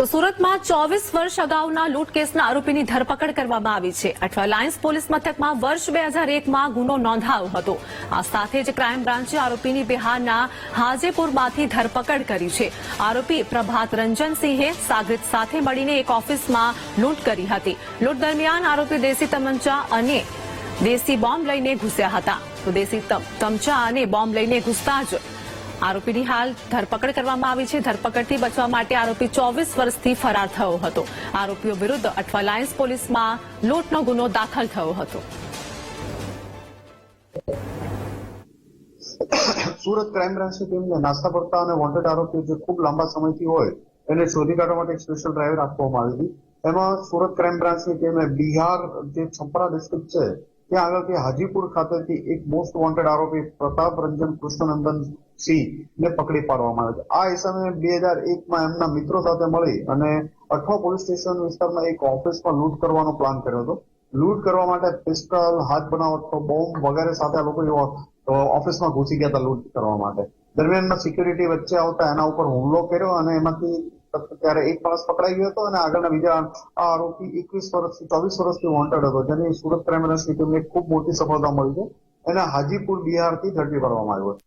તો સુરતમાં 24 વર્ષ અગાઉના લૂંટ કેસના આરોપીની ધરપકડ કરવામાં આવી છે. અઠવા લાયન્સ પોલીસ મથકમાં વર્ષ 2001માં ગુનો નોંધાયો હતો. આ સાથે જ ક્રાઇમ બ્રાન્ચે આરોપીની બિહારના હાજીપુરમાંથી ધરપકડ કરી છે. આરોપી પ્રભાત રંજનસિંહે સાગરીત સાથે મળીને એક ઓફિસમાં લૂંટ કરી હતી. લૂંટ દરમિયાન આરોપી દેશી તમંચા અને દેશી બોમ્બ લઈને ઘૂસ્યા હતા. તો દેશી તમચા અને બોમ્બ લઈને ઘૂસતા જ આરોપીની હાલ ધરપકડ કરવામાં આવી છે. ધરપકડથી બચવા માટે આરોપી 24 વર્ષથી ફરાર થયો હતો. આરોપીઓ વિરુદ્ધ અઠવા લાયન્સ પોલીસમાં લૂંટનો ગુનો દાખલ થયો હતો. સુરત ક્રાઇમ બ્રાન્ચની ટીમને નાસ્તા પડતા અને વોન્ટેડ આરોપીઓ જે ખૂબ લાંબા સમયથી હોય એને શોધી કાઢવા માટે એક સ્પેશિયલ ડ્રાઈવ રાખવામાં આવી હતી. એમાં સુરત ક્રાઇમ બ્રાન્ચની ટીમે બિહાર જે છપરા ડિસ્ટ્રિક્ટ છે ત્યાં આગળથી હાજીપુર ખાતેથી એક મોસ્ટ વોન્ટેડ આરોપી પ્રતાપ રંજન કૃષ્ણનંદન સિંહ ને પકડી પાડવામાં આવ્યો છે. આ હિસાબે 2001માં એમના મિત્રો સાથે મળી અને અઠવા પોલીસ સ્ટેશન વિસ્તારમાં એક ઓફિસમાં લૂંટ કરવાનો પ્લાન કર્યો હતો. લૂંટ કરવા માટે પિસ્ટલ, હાથ બનાવટો બોમ્બ વગેરે સાથે આ લોકો ઓફિસમાં ઘૂસી ગયા હતા લૂંટ કરવા માટે. દરમિયાનમાં સિક્યુરિટી વચ્ચે આવતા એના ઉપર હુમલો કર્યો અને એમાંથી ત્યારે એક માણસ પકડાઈ ગયો હતો અને આગળના બીજા આ આરોપી 24 વર્ષથી વોન્ટેડ હતો, જેની સુરત ક્રાઇમ બ્રાન્ચની ટીમને ખૂબ મોટી સફળતા મળી છે. એને હાજીપુર બિહારથી ઝડપી પાડવામાં આવ્યો છે.